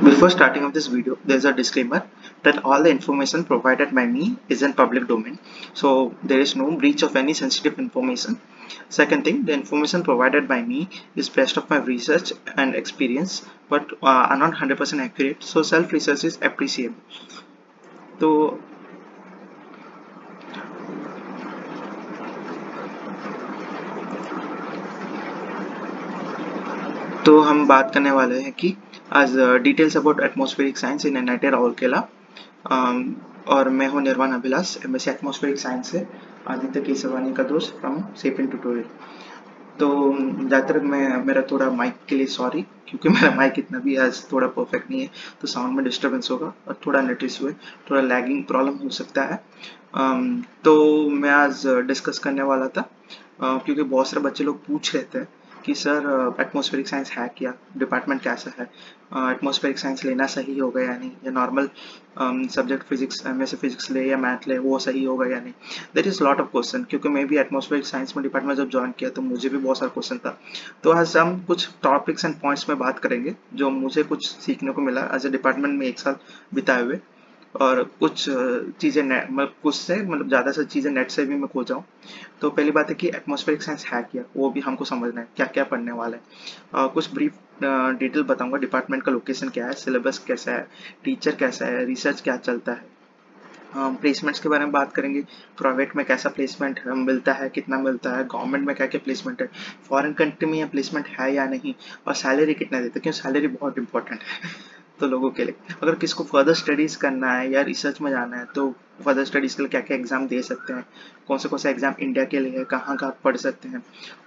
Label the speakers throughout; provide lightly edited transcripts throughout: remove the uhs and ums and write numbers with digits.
Speaker 1: Before starting of this video, there is a disclaimer that all the information provided by me is in public domain. So there is no breach of any sensitive information. Second thing, the information provided by me is based on my research and experience, but are not 100% accurate. So self-research is appreciable. तो हम बात करने वाले हैं कि आज details about atmospheric science in NIT Rourkela. और मैं हूं निर्वाण अभिलाष, एमएससी एटमॉस्फेरिक साइंस से आदित्य केसवानी का दोस्त फ्रॉम सेपिन ट्यूटोरियल। तो ज़्यादातर मेरा थोड़ा माइक के लिए सॉरी, क्योंकि मेरा माइक इतना भी आज थोड़ा परफेक्ट नहीं है, तो साउंड में डिस्टर्बेंस होगा और थोड़ा नेट इशू है, थोड़ा लैगिंग प्रॉब्लम हो सकता है। तो मैं आज डिस्कस करने वाला था, क्योंकि बहुत सारे बच्चे लोग पूछ रहे थे कि सर एटमॉस्फेरिक साइंस है क्या, डिपार्टमेंट कैसा है, एटमॉस्फेरिक साइंस लेना सही होगा या नहीं, या normal subject physics MSc physics ले या मैथ ले वो सही होगा या नहीं। There is lot of question, क्योंकि मैं भी एटमॉस्फेरिक साइंस में डिपार्टमेंट जब ज्वाइन किया तो मुझे भी बहुत सारा क्वेश्चन था। तो आज हम कुछ टॉपिक्स एंड पॉइंट्स में बात करेंगे जो मुझे कुछ सीखने को मिला एज ए डिपार्टमेंट में 1 साल बिताए हुए, और कुछ चीज़ें कुछ से ज़्यादा से चीज़ें नेट से भी मैं खोजा हूँ। तो पहली बात है कि एटमॉस्फेरिक साइंस है क्या, वो भी हमको समझना है, क्या क्या पढ़ने वाला है। कुछ ब्रीफ डिटेल बताऊंगा, डिपार्टमेंट का लोकेशन क्या है, सिलेबस कैसा है, टीचर कैसा है, रिसर्च क्या चलता है, प्लेसमेंट्स के बारे में बात करेंगे, प्राइवेट में कैसा प्लेसमेंट मिलता है, कितना मिलता है, गवर्नमेंट में क्या क्या प्लेसमेंट है, फॉरेन कंट्री में यह प्लेसमेंट है या नहीं, और सैलरी कितना देते हैं, क्योंकि सैलरी बहुत इंपॉर्टेंट है तो लोगों के लिए। अगर किसको फर्दर स्टडीज करना है या रिसर्च में जाना है तो फर्दर स्टडीज के लिए क्या क्या एग्जाम दे सकते हैं, कौन से एग्जाम इंडिया के लिए है, कहाँ कहाँ पढ़ सकते हैं,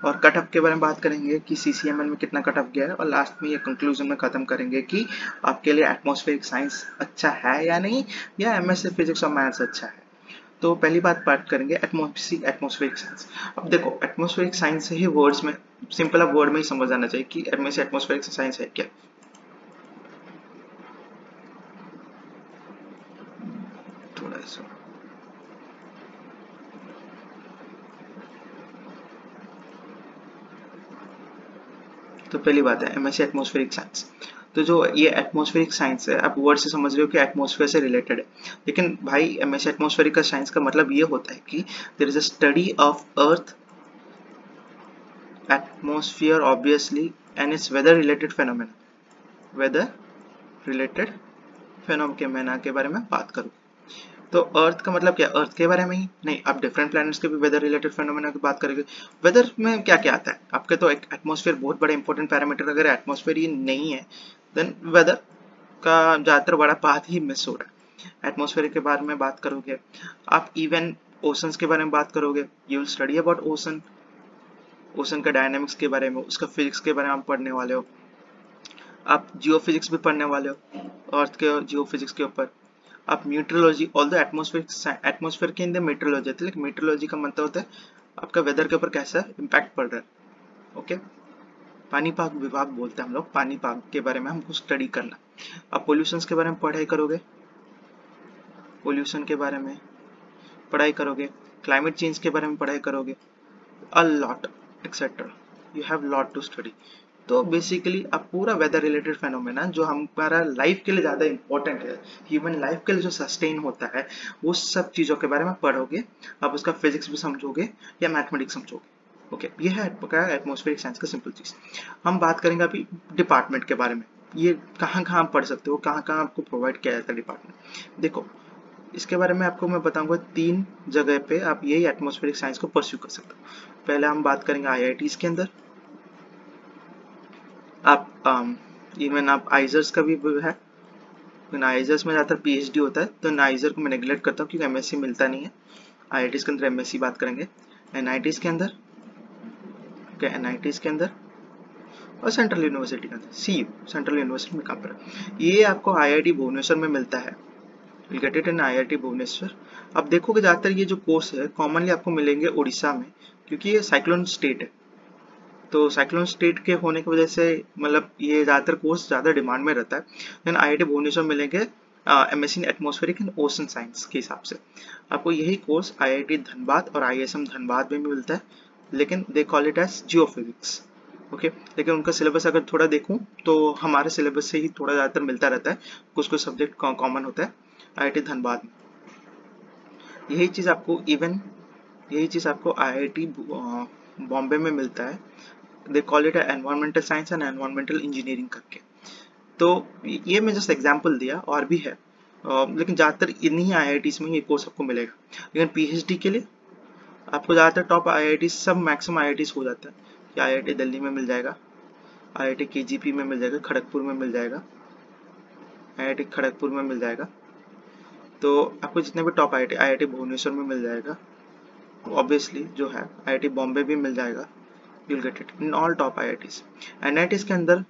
Speaker 1: और कट ऑफ के बारे में बात करेंगे कि सीसीएमएल में कितना कट ऑफ गया है, और लास्ट में ये कंक्लूजन में खत्म करेंगे कि आपके लिए एटमॉस्फेरिक साइंस अच्छा है या नहीं, या एमएससी फिजिक्स और मैथ्स अच्छा है। तो पहली बात करेंगे एटमॉस्फेरिक साइंस। अब देखो, एटमॉस्फेरिक साइंस से ही वर्ड्स में सिंपल अब वर्ड में ही समझ आना चाहिए कि एमएससी एटमॉस्फेरिक साइंस है क्या। थोड़ा सा तो पहली बात है एमएससी एटमॉस्फेरिक साइंस। तो जो ये एटमॉस्फेरिक साइंस है, आप वर्ड से समझ रहे हो कि एटमॉस्फेयर से रिलेटेड है, लेकिन भाई एमएससी एटमॉस्फेरिक का साइंस का मतलब ये होता है कि there is a study of earth atmosphere obviously and its weather related phenomena, weather related phenomena के बारे में बात करूँ तो अर्थ का मतलब क्या, अर्थ के बारे में ही नहीं, आप डिफरेंट प्लैनेट्स के भी वेदर रिलेटेड फेनोमेना की बात करेंगे। वेदर में क्या क्या आता है आपके, तो एक एटमॉस्फेयर बहुत बड़ा इंपॉर्टेंट पैरामीटर, अगर एटमॉस्फेयर ही नहीं है देन वेदर का ज़्यादातर बड़ा पार्ट ही मिस हो रहा है। एटमॉस्फेयर के बारे में बात करोगे आप, इवन ओशंस के बारे में बात करोगे, you will study about ocean, ocean का डायनामिक्स के बारे में, उसका फिजिक्स के बारे में आप पढ़ने वाले हो, आप जियो फिजिक्स भी पढ़ने वाले हो अर्थ के जियो फिजिक्स के ऊपर। आप मीटरोलॉजी, ऑल्दो एटमॉस्फेयर के अंदर मीटरोलॉजी आती है, लेकिन मीटरोलॉजी का मतलब होता है आपका वेदर के ऊपर कैसा इम्पैक्ट पड़ रहा है। ओके, पानीपाग विभाग बोलते हैं हम लोग, पानीपाग के बारे में हमको स्टडी करना। आप पोल्यूशंस के बारे में पढ़ाई करोगे, पोल्यूशन के बारे में पढ़ाई करोगे, क्लाइमेट चेंज के बारे में पढ़ाई करोगे, a lot etcetera, you have lot to study. तो बेसिकली अब पूरा वेदर रिलेटेड फेनोमेना जो हमारा लाइफ के लिए ज़्यादा इंपॉर्टेंट है, ह्यूमन लाइफ के लिए जो सस्टेन होता है, वो सब चीज़ों के बारे में पढ़ोगे, आप उसका फिजिक्स भी समझोगे या मैथमेटिक्स समझोगे। ओके, ये है एटमॉस्फेरिक साइंस का सिंपल चीज़। हम बात करेंगे अभी डिपार्टमेंट के बारे में, ये कहाँ कहाँ पढ़ सकते हो, कहाँ कहाँ आपको प्रोवाइड किया जाता है डिपार्टमेंट। देखो, इसके बारे में आपको मैं बताऊंगा 3 जगह पे आप यही एटमॉस्फेरिक साइंस को परस्यू कर सकते हो। पहले हम बात करेंगे आईआईटीज के अंदर, आप इवन आप आइजर्स का भी है, लेकिन आइजर्स में ज़्यादातर पीएचडी होता है, तो आइजर को मैं नेगलेक्ट करता हूँ क्योंकि एमएससी मिलता नहीं है। आईआईटीज के अंदर एमएससी बात करेंगे, एनआईटीज के अंदर, ओके एनआईटीज के अंदर, और सेंट्रल यूनिवर्सिटी के अंदर, सीयू सेंट्रल यूनिवर्सिटी में कहाँ पर, ये आपको आईआईटी भुवनेश्वर में मिलता है, will get it in IIT Bhubaneswar. अब देखोगे ज़्यादातर ये जो कोर्स है कॉमनली आपको मिलेंगे उड़ीसा में, क्योंकि ये साइक्लोन स्टेट है, तो साइक्लोन स्टेट के होने की वजह से मतलब ये ज़्यादातर कोर्स ज़्यादा डिमांड में रहता है। लेकिन आईआईटी भुवनेश्वर मिलेंगे MSc in atmospheric and ocean science के हिसाब से। आपको यही कोर्स आईआईटी धनबाद और आईएसएम धनबाद में भी मिलता है, लेकिन they call it as geo physics. Okay. लेकिन उनका सिलेबस अगर थोड़ा देखूं तो हमारे सिलेबस से ही थोड़ा ज़्यादातर मिलता रहता है, कुछ कुछ सब्जेक्ट कॉमन होता है IIT धनबाद में। यही चीज़ आपको IIT बॉम्बे में मिलता है। दे call it environmental science and environmental engineering करके। तो ये मैं जस्ट एग्जांपल दिया, और भी है, लेकिन ज़्यादातर इन्हीं IITs में ये कोर्स आपको मिलेगा। लेकिन PhD के लिए आपको ज़्यादातर टॉप IIT सब मैक्सिमम IITs हो जाता है कि IIT दिल्ली में मिल जाएगा, IIT KGP में मिल जाएगा, खड़गपुर में मिल जाएगा, IIT खड़गपुर में मिल जाएगा। तो आपको जितने भी टॉप IIT भुवनेश्वर में मिल जाएगा, ऑब्वियसली जो है IIT बॉम्बे भी मिल जाएगा। you'll get it in all top IITs। NITs के अंदर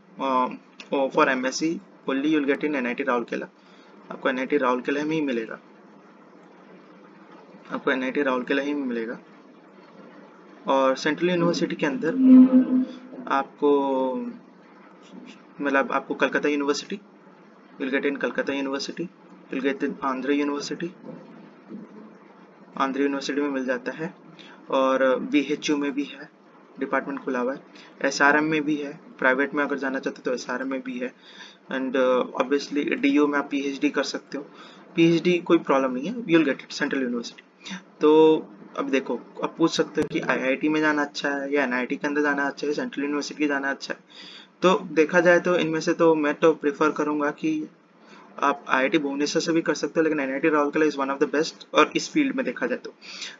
Speaker 1: for MSc only you'll get in NIT Rourkela, आपको NIT राउरकेला में ही मिलेगा, आपको NIT राउरकेला ही में मिलेगा। और सेंट्रल यूनिवर्सिटी के अंदर आपको मतलब आपको Calcutta university, you'll get in Calcutta university, you'll get in Andhra university, Andhra university में मिल जाता है। और BHU में भी है, डिपार्टमेंट खुला हुआ है। SRM में भी है, प्राइवेट में अगर जाना चाहते हो तो SRM में भी है। एंड ऑब्वियसली DU में आप PhD कर सकते हो, PhD कोई प्रॉब्लम नहीं है, you'll get it central university. तो अब देखो, अब पूछ सकते हो कि IIT में जाना अच्छा है या NIT के अंदर जाना अच्छा है, सेंट्रल यूनिवर्सिटी जाना अच्छा है। तो देखा जाए तो इनमें से तो मैं तो प्रेफर करूंगा कि आप IIT भुवनेश्वर से भी कर सकते हो, लेकिन NIT Rourkela is one of the best. और इस फील्ड में देखा जाए तो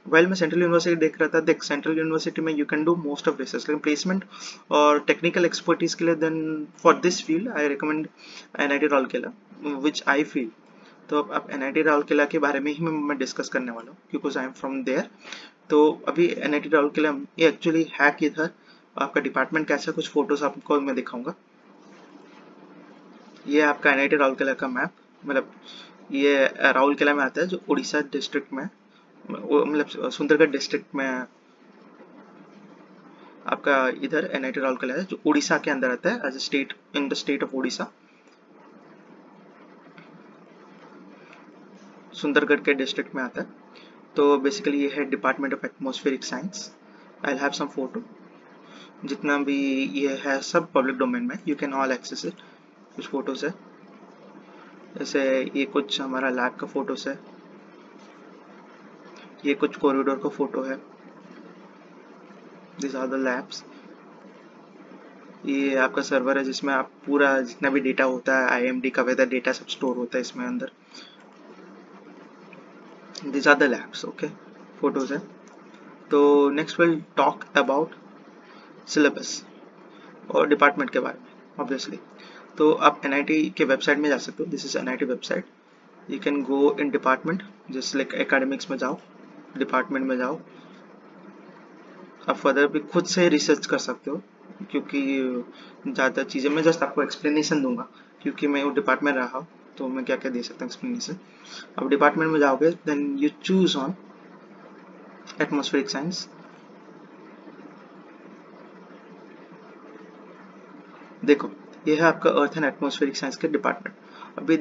Speaker 1: वेल मैं सेंट्रल यूनिवर्सिटी देख रहा था, देख सेंट्रल यूनिवर्सिटी में you can do most of research, लेकिन प्लेसमेंट और टेक्निकल एक्सपर्टीज के लिए then for this field I recommend NIT Rourkela which I feel. तो अब NIT राउरकेला के बारे में ही मैं डिस्कस करने वाला हूँ क्योंकि आई एम फ्रॉम देयर। तो अभी NIT राउरकेला ये एक्चुअली है किधर, आपका डिपार्टमेंट कैसा, कुछ फोटोज आपको मैं दिखाऊंगा। ये आपका NIT राउरकेला का मैप, मतलब ये राउरकेला में आता है जो उड़ीसा डिस्ट्रिक्ट में, मतलब सुंदरगढ़ डिस्ट्रिक्ट में आपका इधर NIT राउरकेला है, जो उड़ीसा के अंदर आता है as a state in the state of Orissa, Sundargarh के डिस्ट्रिक्ट में आता है। तो बेसिकली ये है department of atmospheric science. I have some photo, जितना भी ये है सब पब्लिक डोमेन में, you can all access it. कुछ फोटोज है, जैसे ये कुछ हमारा लैब का फोटोज है, ये कुछ कॉरिडोर का फोटो है, दिस आर द लैब्स। ये आपका सर्वर है जिसमें आप पूरा जितना भी डेटा होता है IMD का वेदर डेटा सब स्टोर होता है इसमें अंदर। This are the labs, okay, photos है। तो next will talk about syllabus और डिपार्टमेंट के बारे में ऑब्वियसली। तो आप NIT के वेबसाइट में जा सकते हो, this is NIT website. You can go in department, just like academics में जाओ, डिपार्टमेंट में जाओ, आप फर्दर भी खुद से रिसर्च कर सकते हो क्योंकि ज़्यादा चीज़ें मैं जस्ट आपको एक्सप्लेनेशन दूंगा क्योंकि मैं वो डिपार्टमेंट रहा हूँ, तो मैं क्या क्या दे सकता हूँ एक्सप्लेनेशन। अब डिपार्टमेंट में जाओगे then you choose on atmospheric science. देखो ये है आपका अर्थ एंड एटमॉस्फेरिक साइंस के डिपार्टमेंट। अभी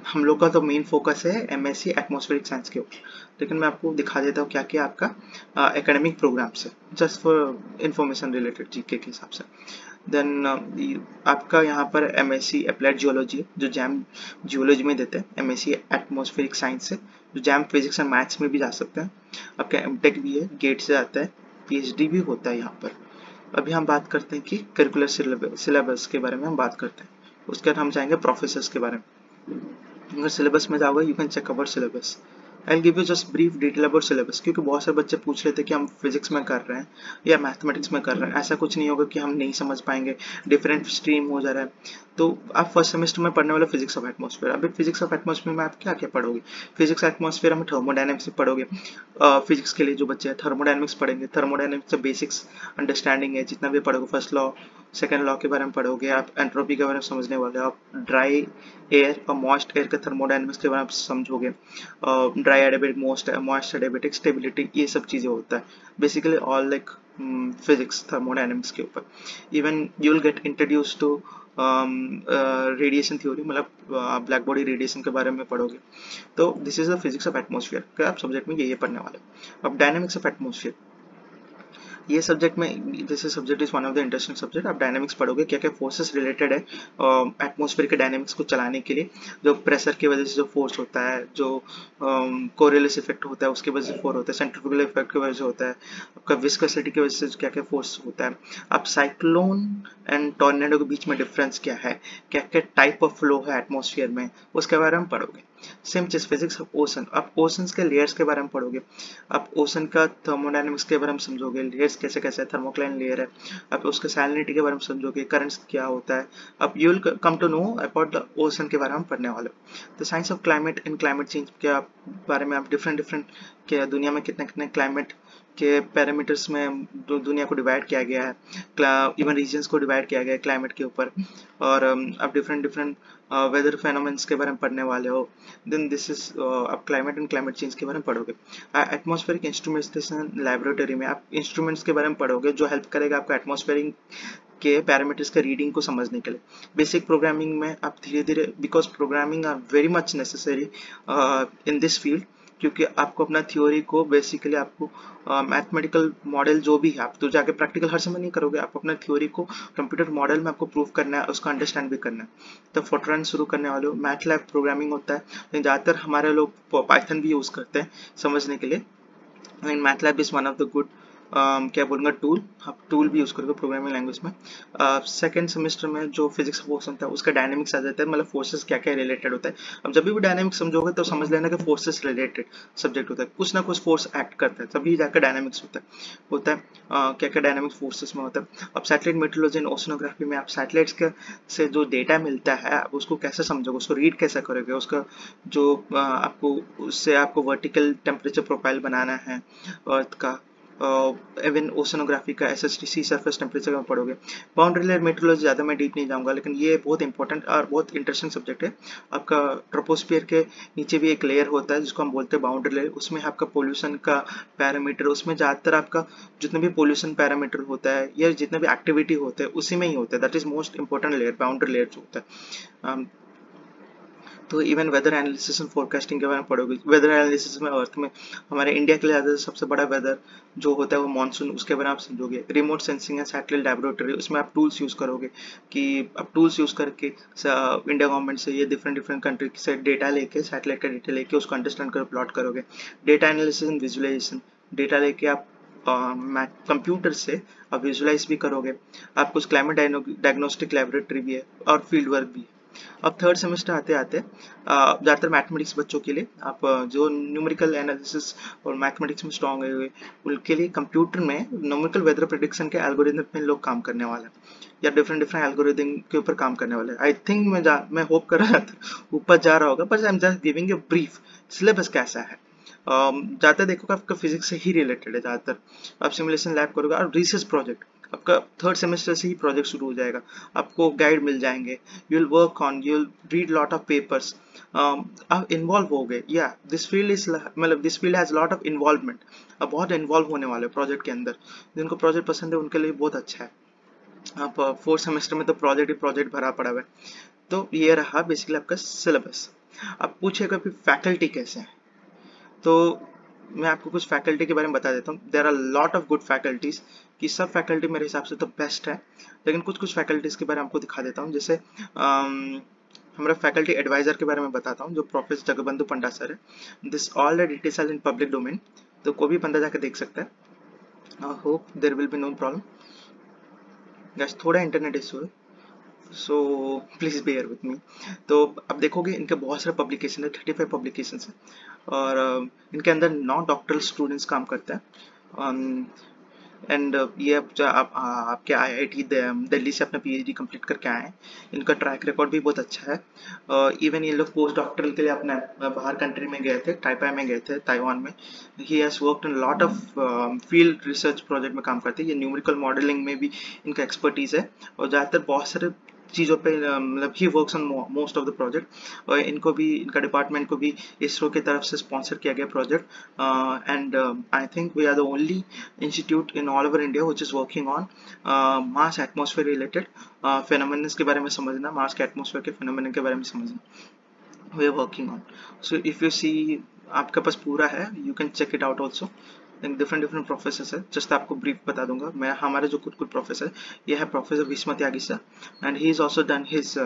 Speaker 1: हम लोग का तो मेन फोकस है MSc एटमॉस्फेरिक साइंस के ऊपर, लेकिन मैं आपको दिखा देता हूँ क्या क्या आपका एकेडमिक प्रोग्राम्स है, just for information related GK के हिसाब से। देन आपका यहाँ पर MSc अप्लाइड जियोलॉजी जो जैम जियोलॉजी में देते हैं, MSc एटमॉस्फेरिक साइंस से जो जैम फिजिक्स एंड मैथ्स में भी जा सकते हैं। आपका MTech भी है, गेट से आता है, PhD भी होता है यहाँ पर। अभी हम बात करते हैं कि करिकुलर सिलेबस के बारे में हम बात करते हैं, उसके बाद हम जाएंगे प्रोफेसर्स के बारे में। अगर सिलेबस में जाओगे you can check about syllabus. I give you just brief detail about syllabus, क्योंकि बहुत सारे बच्चे पूछ रहे थे कि हम फिजिक्स में कर रहे हैं या मैथमेटिक्स में कर रहे हैं, ऐसा कुछ नहीं होगा कि हम नहीं समझ पाएंगे, डिफरेंट स्ट्रीम हो जा रहा है। तो आप फर्स्ट सेमेस्टर में पढ़ने वाले फिजिक्स ऑफ एटमॉस्फेयर। अभी फिजिक्स ऑफ एटमॉस्फेयर में आप क्या क्या पढ़ोगे, फिजिक्स एटमॉस्फेयर में थर्मोडायनेमिक्स पढ़ोगे, फिजिक्स के लिए जो बच्चे हैं थर्मोडायनेमिक्स पढ़ेंगे, थर्मोडायनेमिक्स बेसिक्स अंडरस्टैंडिंग है, जितना भी पढ़ोगे फर्स्ट लॉ सेकेंड लॉ के बारे में पढ़ोगे, आप एंट्रोपी के बारे में समझने वाले हो, आप ड्राई एयर और मॉइस्ट एयर के थर्मोडायनेमिक्स के बारे में समझोगे, dry adiabatic moist adiabatic stability, ये सब चीज़ें होता है basically all like physics thermodynamics के ऊपर। Even you will get introduce to radiation theory, मतलब आप ब्लैक बॉडी रेडिएशन के बारे में पढ़ोगे। तो this is the physics of atmosphere के आप सब्जेक्ट में ये पढ़ने वाले। अब डायनेमिक्स ऑफ एटमॉस्फेयर, ये सब्जेक्ट में, this subject is one of the interesting subject. आप डायनामिक्स पढ़ोगे, क्या क्या फोर्सेस रिलेटेड है एटमॉस्फेयर के डायनामिक्स को चलाने के लिए। जो प्रेशर की वजह से जो फोर्स होता है, जो कोरियोलिस इफेक्ट होता है उसकी वजह से फोर्स होता है, सेंट्रीफ्यूगल इफेक्ट की वजह से होता है, आपका विस्कोसिटी की वजह से क्या क्या फोर्स होता है। अब साइक्लोन एंड टॉर्नेडो के बीच में डिफरेंस क्या है, क्या क्या टाइप ऑफ फ्लो है एटमॉस्फेयर में, उसके बारे में पढ़ोगे। सेम चीज फिजिक्स ऑफ ओशन, आप ओशंस के लेयर्स के बारे में पढ़ोगे, आप ओशन का थर्मोडायनेमिक्स के बारे में समझोगे, लेयर्स कैसे कैसे है, थर्मोक्लाइन लेयर है, आप उसके सैलिनिटी के बारे में समझोगे, करंट्स क्या होता है। अब you will come to know about the ocean के बारे में पढ़ने वाले हो। तो science of climate and climate change के बारे में आप डिफरेंट डिफरेंट के दुनिया में कितने कितने क्लाइमेट के पैरामीटर्स में दुनिया को डिवाइड किया गया है, इवन रीजन्स को डिवाइड किया गया है क्लाइमेट के ऊपर, और आप डिफरेंट डिफरेंट वेदर फेनोमेन्स के बारे में पढ़ने वाले हो। देन दिस इज आप क्लाइमेट एंड क्लाइमेट चेंज के बारे में पढ़ोगे। एटमॉस्फेरिक इंस्ट्रूमेंटेशन लैबोरेटरी में आप इंस्ट्रूमेंट्स के बारे में पढ़ोगे जो हेल्प करेगा आपको एटमॉस्फेरिक के पैरामीटर्स का रीडिंग को समझने के लिए। बेसिक प्रोग्रामिंग में आप धीरे धीरे, because programming are very much necessary in this field, क्योंकि आपको अपना थ्योरी को बेसिकली आपको मैथमेटिकल मॉडल जो भी है, आप तो जाके प्रैक्टिकल हर समय नहीं करोगे, आप अपना थ्योरी को कंप्यूटर मॉडल में आपको प्रूव करना है, उसका अंडरस्टैंड भी करना है। तो फोर्ट्रान शुरू करने वाले हो, मैटलैब प्रोग्रामिंग होता है, लेकिन ज़्यादातर हमारे लोग पाइथन भी यूज़ करते हैं समझने के लिए। And MATLAB is one of the good क्या बोलूँगा टूल, आप टूल भी यूज़ करोगे प्रोग्रामिंग लैंग्वेज में। सेकेंड सेमेस्टर में जो फिजिक्स फोर्स होता है उसका डायनेमिक्स आ जाता है, मतलब फोर्सेस क्या क्या रिलेटेड होता है। अब जब भी डायनेमिक्स समझोगे तो समझ लेना कि फोर्सेस रिलेटेड सब्जेक्ट होता है, कुछ ना कुछ फोर्स एक्ट करता है तभी जाकर डायनेमिक्स होता है क्या क्या डायनेमिक्स फोर्सेस में होता है। अब सैटेलाइट मेट्रोलॉजी एंड ओशनोग्राफी में आप सैटेलाइट्स के से जो डेटा मिलता है आप उसको कैसे समझोगे, उसको रीड कैसे करोगे, उसका जो आपको उससे आपको वर्टिकल टेम्परेचर प्रोफाइल बनाना है अर्थ का, इवन ओशनोग्राफी का सी सरफेस टेम्परेचर में पढ़ोगे। बाउंड्री लेयर मेट्रोलॉजी ज़्यादा मैं डीप नहीं जाऊंगा, लेकिन ये बहुत इंपॉर्टेंट और बहुत इंटरेस्टिंग सब्जेक्ट है। आपका ट्रोपोस्फियर के नीचे भी एक लेयर होता है जिसको हम बोलते हैं बाउंड्री लेयर, उसमें आपका पोल्यूशन का पैरामीटर, उसमें ज़्यादातर आपका जितने भी पोल्यूशन पैरामीटर होता है या जितने भी एक्टिविटी होते हैं उसी में ही होता है, that is most important layer, boundary layer जो होता है। तो even weather analysis and forecasting के बारे में पढ़ोगे। वेदर एनालिसिस में अर्थ में हमारे इंडिया के लिए सबसे बड़ा वेदर जो होता है वो मानसून, उसके बारे में आप समझोगे। Remote sensing and satellite laboratory, उसमें आप टूल्स यूज़ करोगे कि आप टूल्स यूज़ करके इंडिया गवर्नमेंट से ये डिफरेंट डिफरेंट कंट्री से डेटा लेके, सैटेलाइट का डेटा लेके उसको अंडरस्टैंड कर प्लॉट करोगे। Data analysis and visualisation, data लेके आप कंप्यूटर से आप विजुअलाइज भी करोगे। आप कुछ क्लाइमेट डायग्नोस्टिक लैबोरेटरी भी है और फील्ड वर्क भी है। अब थर्ड सेमेस्टर आते आते ज़्यादातर मैथमेटिक्स बच्चों के लिए, आप जो न्यूमेरिकल एनालिसिस और मैथमेटिक्स में स्ट्रॉन्ग है उनके लिए कंप्यूटर में न्यूमेरिकल वेदर प्रेडिक्शन के एल्गोरिथम में लोग काम करने वाले हैं या डिफरेंट डिफरेंट एल्गोरिथम के ऊपर काम करने वाले हैं। आई थिंक मैं होप कर रहा था ऊपर जा रहा होगा, but I am just giving a brief syllabus कैसा है। ज़्यादातर देखोगे आपका फिजिक्स से ही रिलेटेड है ज़्यादातर। आप सिमुलेशन लैब करोगे और रिसर्च प्रोजेक्ट आपका थर्ड सेमेस्टर से ही प्रोजेक्ट शुरू हो जाएगा, आपको गाइड मिल जाएंगे, you will work on, you will read lot of papers, आप इन्वॉल्व हो गए। या दिस फील्ड इज मतलब this field has lot of involvement, आप बहुत इन्वॉल्व होने वाले प्रोजेक्ट के अंदर। जिनको प्रोजेक्ट पसंद है उनके लिए बहुत अच्छा है। आप फोर्थ सेमेस्टर में तो प्रोजेक्ट ही प्रोजेक्ट भरा पड़ा हुआ है। तो ये रहा बेसिकली आपका सिलेबस। अब पूछेगा फिर फैकल्टी कैसे है, तो मैं आपको कुछ फैकल्टी के बारे में बता देता हूँ। There are lot of good faculties, कि सब फैकल्टी मेरे हिसाब से तो बेस्ट है, लेकिन कुछ कुछ फैकल्टीज के बारे में आपको दिखा देता हूँ। जैसे हमारा फैकल्टी एडवाइजर के बारे में बताता हूँ जो प्रोफेसर जगबंधु पंडा सर है। This all the details are in public domain, तो कोई भी बंदा जाकर देख सकता है। I hope there will be no problem. Guess थोड़ा इंटरनेट इशू है, so please bear with me. तो अब देखोगे इनके बहुत सारे पब्लिकेशन है, 35 पब्लिकेशन है, और इनके अंदर 9 डॉक्टरल स्टूडेंट्स काम करते हैं। एंड ये आपके IIT दिल्ली से अपना PhD कंप्लीट करके आए हैं। इनका ट्रैक रिकॉर्ड भी बहुत अच्छा है। इवन ये लोग पोस्ट डॉक्टरल के लिए अपने बाहर कंट्री में गए थे, ताइपाई में गए थे, ताइवान में। He has worked in lot of field research project में काम करते हैं। ये न्यूमेरिकल मॉडलिंग में भी इनका एक्सपर्टीज है, और ज़्यादातर बहुत सारे चीज़ों पे मतलब ही works on most of the project. और इनको भी, इनका डिपार्टमेंट को भी इसरो की तरफ से स्पॉन्सर किया गया project. And I think we are the only institute in all over India which is working on Mars atmosphere related phenomenons के बारे में समझना, मार्स के एटमॉस्फेयर के फेनोमेनन के बारे में समझना we are working on. So if you see आपके पास पूरा है, you can check it out also. Different different professor है, जस्ट आपको ब्रीफ बता दूंगा मैं। हमारे जो कुछ कुछ प्रोफेसर, ये है professor Bhishma Tyagi sir, and he is also done his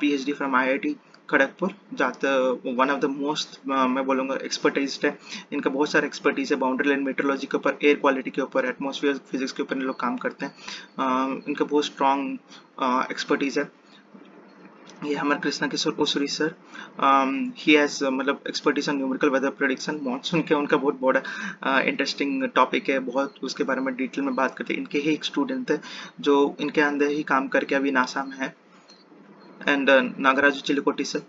Speaker 1: PhD from IIT Kharagpur, जाते वन ऑफ द मोस्ट मैं बोलूँगा एक्सपर्टाइज है। इनका बहुत सारा एक्सपर्टीज है बाउंड्री लाइन मेट्रोलॉजी के ऊपर, एयर क्वालिटी के ऊपर, एटमॉस्फेयर फिजिक्स के ऊपर इन लोग काम करते हैं। इनका बहुत स्ट्रॉन्ग एक्सपर्टीज है। ये हमारे Krishna Kishore Osuri sir, he has मतलब expertise on numerical weather prediction monsoon के, उनका बहुत बड़ा इंटरेस्टिंग टॉपिक है, बहुत उसके बारे में डिटेल में बात करते हैं। इनके ही एक स्टूडेंट थे जो इनके अंदर ही काम करके अभी नासा में है, एंड नागराजू चिलिकोटी सर,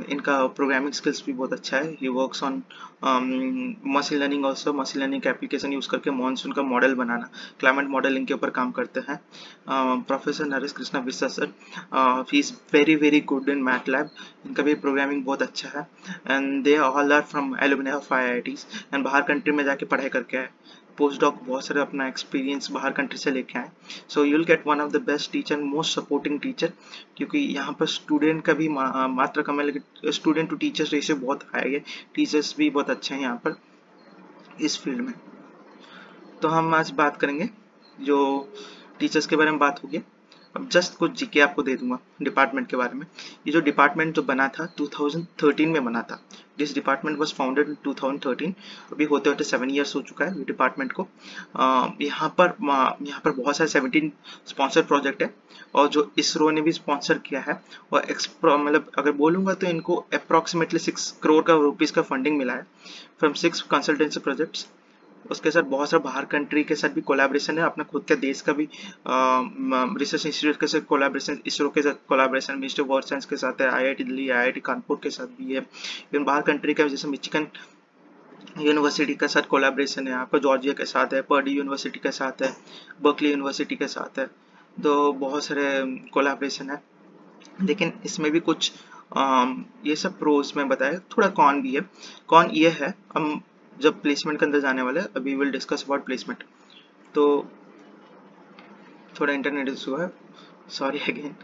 Speaker 1: इनका प्रोग्रामिंग स्किल्स भी बहुत अच्छा है। He works on machine learning also, machine learning का एप्लीकेशन यूज करके मॉनसून का मॉडल बनाना, क्लाइमेट मॉडलिंग के ऊपर काम करते हैं। Professor Naresh Krishna Vishwa sir, he is very very good in math lab, इनका भी प्रोग्रामिंग बहुत अच्छा है, and they all are from alumni of IITs, and बाहर कंट्री में जाके पढ़ाई करके आए, पोस्ट डॉक बहुत सारे अपना एक्सपीरियंस बाहर कंट्री से लेके आए। So you will get one of the best teacher, most supporting teacher, क्योंकि यहाँ पर स्टूडेंट का भी मात्रा कम है, लेकिन स्टूडेंट टू टीचर्स रेशियो बहुत हाई है, टीचर्स भी बहुत अच्छे हैं यहाँ पर इस फील्ड में। तो हम आज बात करेंगे, जो टीचर्स के बारे में बात होगी। अब जस्ट कुछ जीके आपको दे दूंगा डिपार्टमेंट के बारे में। ये जो डिपार्टमेंट जो बना था 2013 में बना था, this department was founded in 2013, अभी होते होते 7 इयर्स हो चुका है ये डिपार्टमेंट को। यहाँ पर बहुत सारे 17 स्पॉन्सर प्रोजेक्ट है, और जो इसरो ने भी स्पॉन्सर किया है, और मतलब अगर बोलूँगा तो इनको अप्रॉक्सीमेटली 6 करोड़ का रुपीज़ का फंडिंग मिला है फ्रॉम 6 कंसल्टेंसी प्रोजेक्ट्स। उसके साथ बहुत सारा बाहर कंट्री के साथ भी कोलैबोरेशन है, अपना खुद के देश का भी रिसर्च इंस्टीट्यूट के साथ कोलैबोरेशन, इसरो के साथ collaboration, ministry of earth science के साथ है, IIT दिल्ली, IIT कानपुर के साथ भी है। इवन बाहर कंट्री का जैसे मिचिगन यूनिवर्सिटी के साथ कोलैबोरेशन है, आपका जॉर्जिया के साथ है, पर्डी यूनिवर्सिटी के साथ है, बर्कली यूनिवर्सिटी के साथ है, तो बहुत सारे कोलैबोरेशन है। लेकिन इसमें भी कुछ ये सब प्रोज में बताया, थोड़ा कॉन भी है। कॉन ये है, हम जब प्लेसमेंट के अंदर जाने वाले हैं, अभी विल डिस्कस अबाउट प्लेसमेंट। तो थोड़ा इंटरनेट इशू है, sorry again.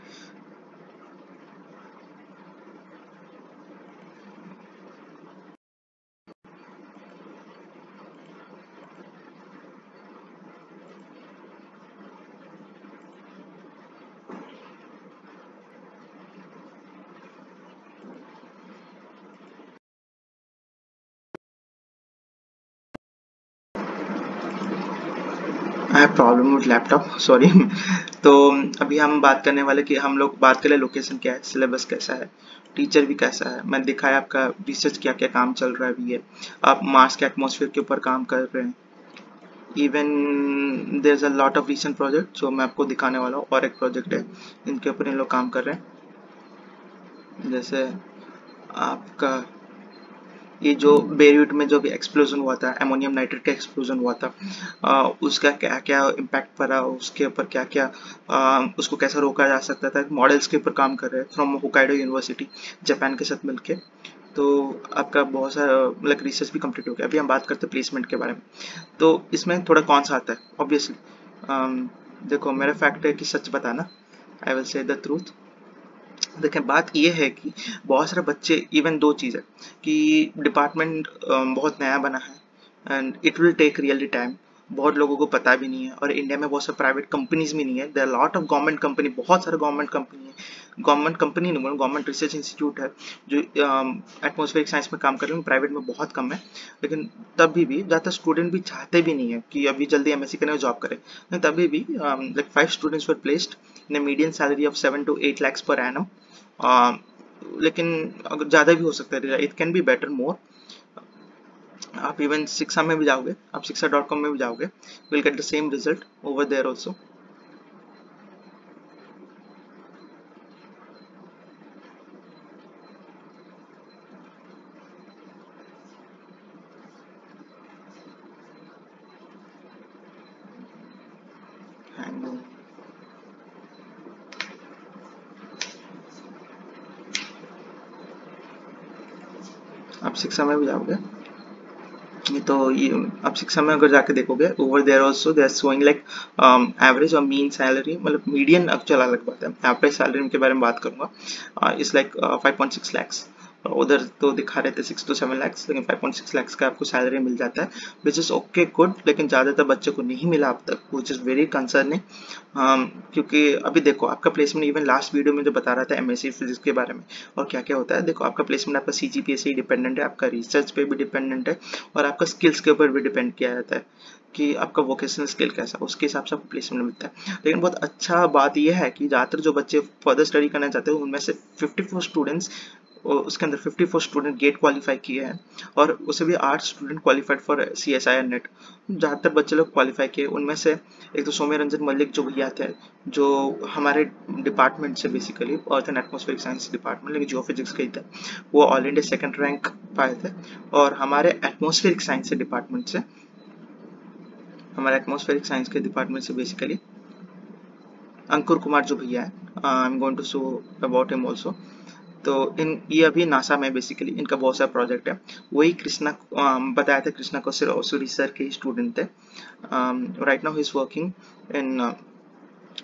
Speaker 1: I have problem with laptop, sorry. तो अभी हम बात करने वाले कि हम लोग बात करें लोकेशन क्या है, सिलेबस कैसा है, टीचर भी कैसा है, मैंने दिखाया आपका रिसर्च क्या क्या काम चल रहा है अभी है, आप मार्स के एटमॉस्फेयर के ऊपर काम कर रहे हैं। Even there is a lot of recent project जो मैं आपको दिखाने वाला हूँ, और एक प्रोजेक्ट है इनके ऊपर इन लोग काम कर रहे हैं। जैसे आपका ये जो बेरूट में जो भी एक्सप्लोजन हुआ था, अमोनियम नाइट्रेट का एक्सप्लोजन हुआ था, उसका क्या क्या इम्पैक्ट पड़ा, उसके ऊपर क्या क्या उसको कैसे रोका जा सकता था, मॉडल्स के ऊपर काम कर रहे हैं फ्रॉम होकाइडो यूनिवर्सिटी जापान के साथ मिलके। तो आपका बहुत सारा मतलब रिसर्च भी कंप्लीट हो गया। अभी हम बात करते हैं प्लेसमेंट के बारे में। तो इसमें थोड़ा कौन सा आता है, ऑब्वियसली देखो मेरा फैक्ट है कि सच बताना, I will say the truth. देखें बात ये है कि बहुत सारे बच्चे, इवन दो चीज़ है कि डिपार्टमेंट बहुत नया बना है, and it will take really time, बहुत लोगों को पता भी नहीं है, और इंडिया में बहुत सारे प्राइवेट कंपनीज भी नहीं है। There are lot of government company, बहुत सारे गवर्नमेंट कंपनी है, गवर्नमेंट कंपनी नहीं बोलूँ, गवर्नमेंट रिसर्च इंस्टीट्यूट है जो एटमॉस्फेरिक साइंस में काम कर रहे हैं, प्राइवेट में बहुत कम है। लेकिन तभी भी ज़्यादातर स्टूडेंट भी चाहते भी नहीं है कि अभी जल्दी MSc करें और जॉब करें, तभी भी like 5 students were placed in a median salary of 7 to 8 lakhs per annum। लेकिन अगर ज़्यादा भी हो सकता है, it can be better more. आप इवन शिक्षा में भी जाओगे, आप shiksha.com में भी जाओगे, will get the same result over there also. आप शिक्षा में भी जाओगे, तो ये आप शिक्षा में अगर जाके देखोगे, over there also they are showing like average और मीन सैलरी, मतलब मीडियन एक्चुअल अलग बात है, एवरेज सैलरी के बारे में बात करूंगा, इज लाइक 5.6 lakhs, उधर तो दिखा रहे थे 6 to 7 lakhs, लेकिन 5.6 lakhs का आपको सैलरी मिल जाता है, विच इज़ ओके गुड, लेकिन ज़्यादातर बच्चों को नहीं मिला अब तक, विच इज़ वेरी कंसर्निंग। क्योंकि अभी देखो आपका प्लेसमेंट, इवन लास्ट वीडियो में जो बता रहा था एमएससी फिजिक्स के बारे में और क्या क्या होता है, देखो आपका प्लेसमेंट आपका सीजीपीए से ही डिपेंडेंट है, आपका रिसर्च पे भी डिपेंडेंट है और आपका स्किल्स के ऊपर भी डिपेंड किया जाता है कि आपका वोकेशनल स्किल कैसा, उसके हिसाब से आपको प्लेसमेंट मिलता है। लेकिन बहुत अच्छा बात यह है कि ज़्यादातर जो बच्चे फर्दर स्टडी करना चाहते हैं उनमें से 54 स्टूडेंट्स, उसके अंदर 54 स्टूडेंट गेट क्वालिफाई किए हैं और उसे भी 8 student qualified for CSIR net. ज़्यादातर बच्चे लोग क्वालिफाई किए, उनमें से एक तो सौम्य रंजन मल्लिक जो भैया थे, जो हमारे डिपार्टमेंट से basically earth and atmospheric science department, लेकिन जियो फिजिक्स के ही थे, वो ऑल इंडिया सेकंड रैंक पाए थे। और हमारे एटमॉस्फेरिक साइंस से डिपार्टमेंट से, हमारे एटमॉस्फेरिक साइंस के डिपार्टमेंट से बेसिकली अंकुर कुमार जो भैया है, I am going to show about him also. तो ये अभी नासा में बेसिकली इनका बहुत सारा प्रोजेक्ट है। वही कृष्णा बताया था, कृष्णा कौशरी सर के स्टूडेंट थे। Right now he is working in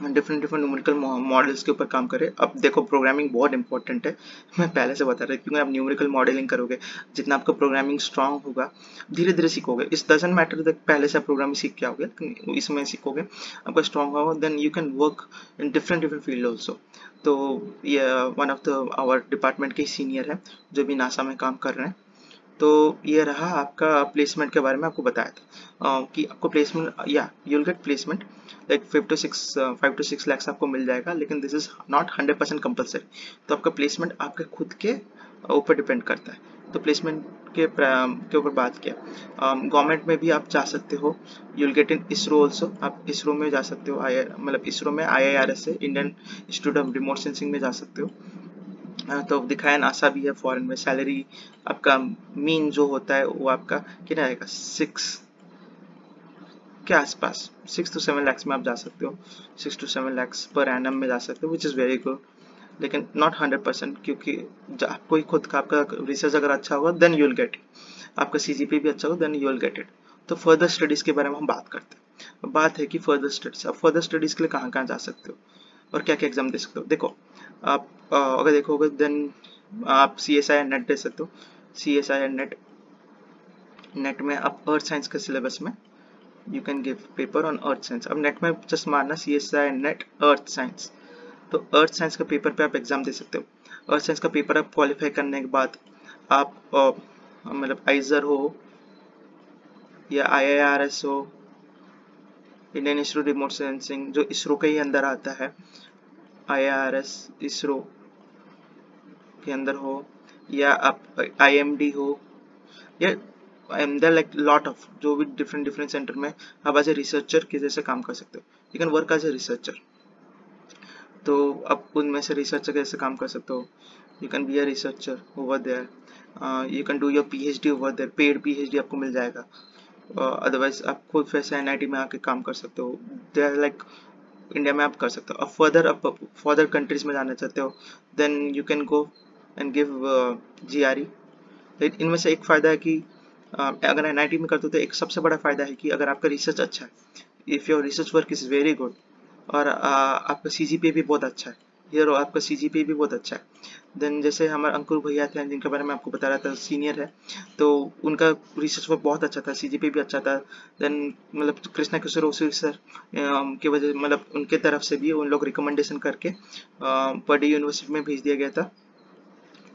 Speaker 1: different numerical models के ऊपर काम करे। अब देखो प्रोग्रामिंग बहुत इंपॉर्टेंट है, मैं पहले से बता रहा हूँ, क्योंकि आप न्यूमेरिकल मॉडलिंग करोगे, जितना आपका प्रोग्रामिंग स्ट्रांग होगा, धीरे धीरे सीखोगे। इस डजंट मैटर दैट पहले से आप प्रोग्रामिंग सीख के आओगे, इसमें सीखोगे, आपका स्ट्रांग होगा, then you can work in different field also. तो ये one of the our department के सीनियर है जो भी नासा में काम कर रहे हैं। तो ये रहा आपका प्लेसमेंट के बारे में आपको बताया था कि आपको प्लेसमेंट, या you will gate placement like 5 to 6 lakhs आपको मिल जाएगा, लेकिन दिस इज नॉट 100% कंपलसरी। तो आपका प्लेसमेंट आपके खुद के ऊपर डिपेंड करता है। तो प्लेसमेंट के ऊपर बात किया, गवर्नमेंट में भी आप जा सकते हो, you will get in ISRO also, आप इसरो में जा सकते हो, मतलब इसरो में IIRS है, Indian institute of remote sensing में जा सकते हो। तो दिखाया नासा भी है फॉरेन में। सैलरी आपका मीन जो होता है वो आपका कितना आएगा, 6 के आसपास, 6 to 7 lakhs में आप जा सकते हो, 6 to 7 lakhs पर एनम में जा सकते हो, विच इज़ वेरी गुड, लेकिन नॉट 100%, क्योंकि आपको ही खुद का आपका रिसर्च अगर अच्छा होगा then you will get it, आपका CGP भी अच्छा हो then you will get it. तो फर्दर स्टडीज के बारे में हम बात करते हैं। बात है कि फर्दर स्टडीज, आप फर्दर स्टडीज के लिए कहाँ कहाँ जा सकते हो और क्या क्या एग्जाम दे सकते हो। देखो आप अगर देखोगे देन आप CSIR नेट दे सकते हो। CSIR नेट में आप अर्थ साइंस के सिलेबस में you can give paper on earth science. अब नेट में जस्ट मारना CSIR नेट अर्थ साइंस, तो अर्थ साइंस का पेपर पे आप एग्जाम दे सकते हो। अर्थ साइंस का पेपर आप क्वालिफाई करने के बाद आप मतलब आइजर हो या IIRS हो, इंडियन इंस्टीट्यूट रिमोट सेंसिंग जो इसरो के ही अंदर आता है, IIRS इसरो के अंदर हो, या आप IMD हो, या देयर लाइक लॉट ऑफ जो भी डिफरेंट सेंटर में आप एज ए रिसर्चर के जैसे काम कर सकते हो। You can work as a researcher. तो आप उनमें से रिसर्चर कैसे काम कर सकते हो, you can be a researcher over there, you can do your PhD over there, paid PhD आपको मिल जाएगा। अदरवाइज आप खुद वैसे NIT में आके काम कर सकते हो, दे आर लाइक इंडिया में आप कर सकते हो। अब फर्दर कंट्रीज में जाना चाहते हो then you can go and give GRE। इनमें से एक फ़ायदा है कि अगर NIT में करते हो तो एक सबसे बड़ा फ़ायदा है कि अगर आपका रिसर्च अच्छा है, if your research work is very good, और आपका CGPA भी बहुत अच्छा है, यार आपका CGPA भी बहुत अच्छा है, देन जैसे हमारे अंकुर भैया थे जिनके बारे में आपको बता रहा था, सीनियर है, तो उनका रिसर्च वर्क बहुत अच्छा था, CGPA भी अच्छा था। देन मतलब कृष्णा कौशरी सर की वजह, मतलब उनके तरफ से भी उन लोग रिकमेंडेशन करके पर्डी यूनिवर्सिटी में भेज दिया गया था,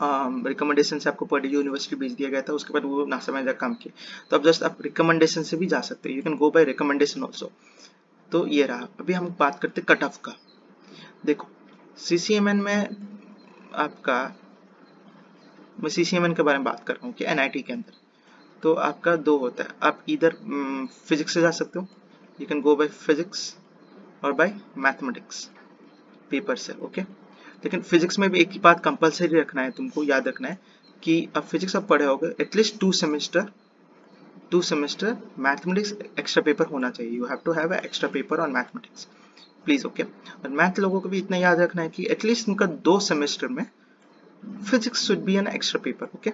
Speaker 1: रिकमेंडेशन से आपको पर्डी यूनिवर्सिटी भेज दिया गया था, उसके बाद वो नासा में काम किए। तो अब जस्ट आप रिकमेंडेशन से भी जा सकते हो, you can go bye recommendation also. तो ये रहा। अभी हम बात करते कट ऑफ का। देखो CCMN में आपका, मैं CCMN के बारे में बात कर रहा हूँ कि NIT के अंदर तो आपका 2 होता है, आप इधर फिजिक्स से जा सकते हो, you can go by physics, और बाय मैथमेटिक्स पेपर से, ओके। लेकिन फिजिक्स में भी एक ही बात कंपलसरी रखना है, तुमको याद रखना है कि अब फिजिक्स आप पढ़े होगे at least 2 semester mathematics extra paper होना चाहिए, you have to have extra paper on mathematics please, okay. और मैथ लोगों को भी इतना याद रखना है कि एटलीस्ट उनका 2 सेमेस्टर में physics should be an extra paper, okay.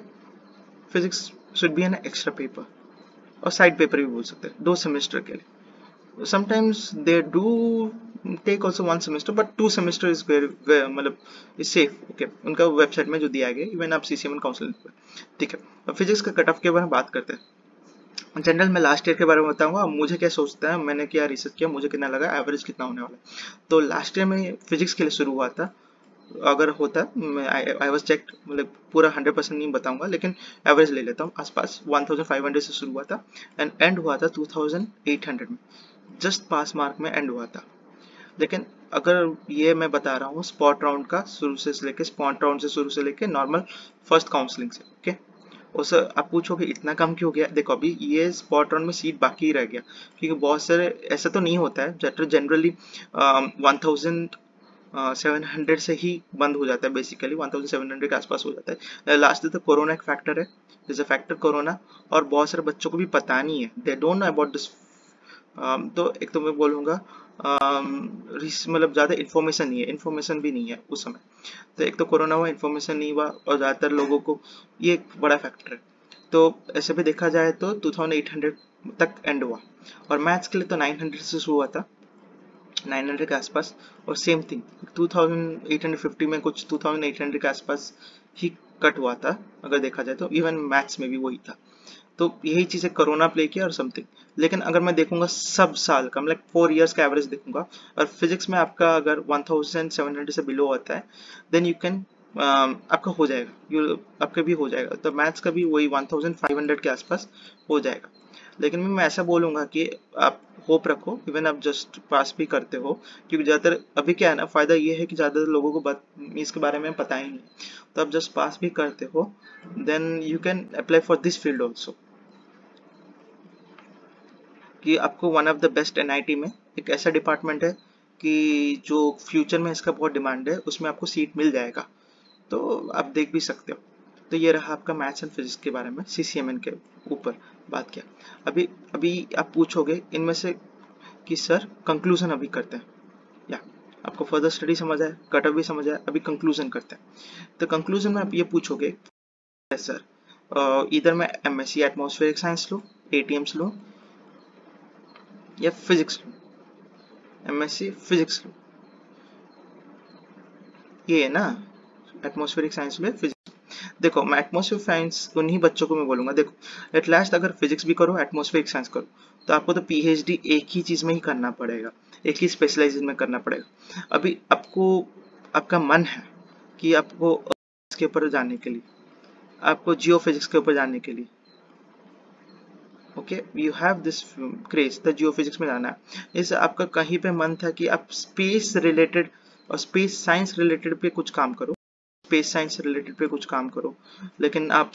Speaker 1: Physics should be an extra paper, और साइड पेपर भी बोल सकते हैं 2 सेमेस्टर के लिए। sometimes they do take also 1 semester, but 2 semester is very मतलब is safe. ओके उनका वेबसाइट में जो दिया गया इवन आप CCMN काउंसलिंग पर, ठीक है। अब फिजिक्स का कट ऑफ के बारे में बात करते हैं। जनरल में लास्ट ईयर के बारे में बताऊंगा मुझे क्या सोचता है, मैंने क्या रिसर्च किया, मुझे कितना लगा एवरेज कितना होने वाला है। तो लास्ट ईयर में फिजिक्स के लिए शुरू हुआ था, अगर होता आई वाज चेक्ड, मतलब पूरा 100% नहीं बताऊंगा लेकिन एवरेज ले लेता हूँ, आसपास 1500 से शुरू हुआ था एंड एंड हुआ था 2800 में, जस्ट पास मार्क में एंड हुआ था। लेकिन अगर ये मैं बता रहा हूँ स्पॉट राउंड का शुरू से लेके, स्पॉट राउंड से शुरू से लेके नॉर्मल फर्स्ट काउंसलिंग से, ओके। और सर आप पूछोगे इतना कम क्यों गया, देखो अभी ये स्पॉट राउंड में सीट बाकी ही रह गया, क्योंकि बहुत सारे ऐसा तो नहीं होता है, जनरली 1700 से ही बंद हो जाता है, बेसिकली 1700 के आसपास हो जाता है। लास्ट तो कोरोना एक फैक्टर है, दिस अ फैक्टर कोरोना, और बहुत सारे बच्चों को भी पता नहीं है, they don't know about this. तो एक तो मैं बोलूँगा मतलब ज़्यादा इन्फॉर्मेशन नहीं है, इन्फॉर्मेशन भी नहीं है उस समय। तो एक तो कोरोना हुआ, इन्फॉर्मेशन नहीं हुआ, और ज़्यादातर लोगों को ये एक बड़ा फैक्टर है। तो ऐसे भी देखा जाए तो 2800 तक एंड हुआ, और मैथ्स के लिए तो 900 से शुरू हुआ था, 900 के आसपास, और सेम थिंग 2850 में कुछ 2800 के आसपास ही कट हुआ था, अगर देखा जाए तो इवन मैथ्स में भी वही था। तो यही चीज़ें कोरोना प्ले किया और समथिंग। लेकिन अगर मैं देखूंगा सब साल का, मतलब 4 इयर्स का एवरेज देखूंगा, और फिजिक्स में आपका अगर 1700 से बिलो आता है, देन यू कैन आपका हो जाएगा, आपका भी हो जाएगा। तो मैथ्स का भी वही 1500 के आसपास हो जाएगा। लेकिन मैं ऐसा बोलूंगा कि आप होप रखो, इवन आप जस्ट पास भी करते हो, क्योंकि ज़्यादातर अभी क्या है ना, फ़ायदा ये है कि ज़्यादातर लोगों को इसके बारे में पता ही नहीं, तो आप जस्ट पास भी करते हो, then you can apply for this field also, कि आपको one of the best NIT में एक ऐसा डिपार्टमेंट है कि जो फ्यूचर में इसका बहुत डिमांड है, उसमें आपको सीट मिल जाएगा, तो आप देख भी सकते हो। तो ये रहा आपका मैथ्स एंड फिजिक्स के बारे में, CCMN के ऊपर बात किया। अभी अभी आप पूछोगे इनमें से कि सर कंक्लूजन अभी करते हैं, या आपको फर्दर स्टडी समझ आए, कट ऑफ भी समझ आए, अभी कंक्लूजन करते हैं। तो कंक्लूजन में आप ये पूछोगे सर इधर मैं MSc एटमॉस्फेरिक साइंस लूँ, ATMs लूँ, या फिजिक्स लूँ, MSc फिजिक्स लूँ, ये है ना, एटमॉस्फेरिक साइंस में फिजिक्स। देखो मैं एटमॉस्फेरिक साइंस उन्हीं बच्चों को मैं बोलूंगा, देखो एट लास्ट अगर फिजिक्स भी करो, एटमॉस्फेरिक साइंस करो, तो आपको तो PhD एक ही चीज में ही करना पड़ेगा, एक ही स्पेशलाइजेशन में करना पड़ेगा। अभी आपको आपका मन है कि आपको इसके ऊपर जाने के लिए, आपको जियो फिजिक्स के ऊपर जाने के लिए, okay you have this craze, तो जियो फिजिक्स में जाना है। जैसे आपका कहीं पे मन था कि आप स्पेस रिलेटेड और स्पेस साइंस रिलेटेड पे कुछ काम करो, स्पेस साइंस से रिलेटेड पे कुछ काम करो, लेकिन आप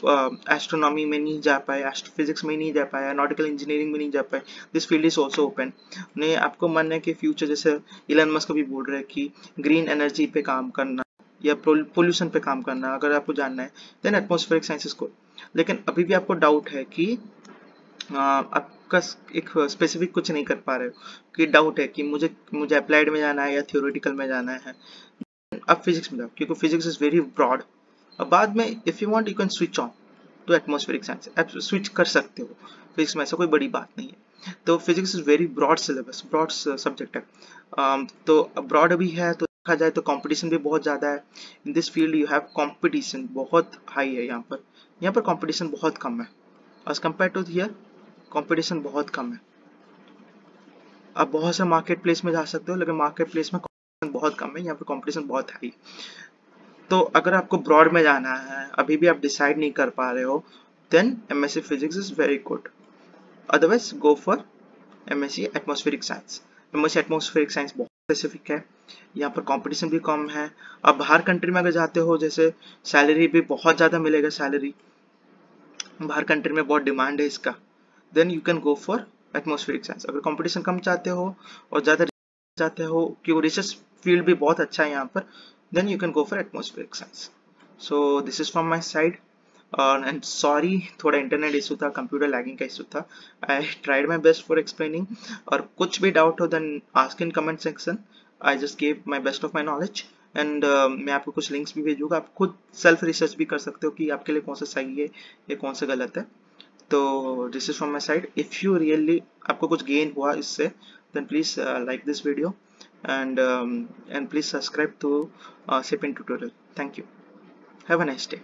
Speaker 1: एस्ट्रोनॉमी में नहीं जा पाए, एस्ट्रोफिजिक्स में नहीं जा पाए, नॉटिकल इंजीनियरिंग में नहीं जा पाए, this field is also open. नहीं आपको मन है कि फ्यूचर, जैसे इलन मस्क भी बोल रहे हैं कि ग्रीन एनर्जी पे काम करना या पोल्यूशन पे काम करना, अगर आपको जानना है देन एटमॉस्फेरिक साइंसेस को। लेकिन अभी भी आपको डाउट है कि आपका एक स्पेसिफिक कुछ नहीं कर पा रहे हो, कि डाउट है कि मुझे मुझे अप्लाइड में जाना है या थियोरेटिकल में जाना है, आप फिजिक्स में जाओ, क्योंकि फिजिक्स इज वेरी ब्रॉड। और बाद में if you want you can switch on to atmospheric science, आप स्विच कर सकते हो, फिजिक्स में ऐसा कोई बड़ी बात नहीं है। तो physics is very broad syllabus, broad subject है। तो ब्रॉड भी है, तो देखा जाए तो कंपटीशन भी बहुत ज़्यादा है। In this field you have competition बहुत हाई है, यहाँ पर कंपटीशन बहुत कम है, as compare to here competition बहुत कम है। आप बहुत से मार्केट प्लेस में जा सकते हो, लेकिन मार्केट प्लेस में कंपटीशन बहुत कम है, यहाँ पर कंपटीशन बहुत हाई। तो अगर आपको ब्रॉड में जाना है, अभी भी आप डिसाइड नहीं कर पा रहे हो, देन MSc physics is very good, otherwise go for MSc atmospheric science. MSc atmospheric science बहुत स्पेसिफिक है, यहाँ पर कंपटीशन भी कम है। अब बाहर कंट्री में अगर जाते हो, जैसे सैलरी भी बहुत ज़्यादा मिलेगा, सैलरी बाहर कंट्री में बहुत डिमांड है इसका, then you can go for atmospheric science. अगर कंपटीशन कम चाहते हो और ज़्यादा चाहते हो, क्योंकि रिसर्च फील्ड भी बहुत अच्छा है यहाँ पर, then you can go for atmospheric science. So this is from my side, and sorry थोड़ा इंटरनेट इशू था, कंप्यूटर लैगिंग का इशू था। I tried my best for explaining, और कुछ भी डाउट हो then ask in comment section. I just gave my best of my knowledge, and मैं आपको कुछ लिंक्स भी भेजूंगा, आप खुद सेल्फ रिसर्च भी कर सकते हो कि आपके लिए कौन सा सही है या कौन सा गलत है। तो this is from my side, if you really आपको कुछ गेन हुआ इससे, then please like this video, and please subscribe to SIPIN tutorial. Thank you. Have a nice day.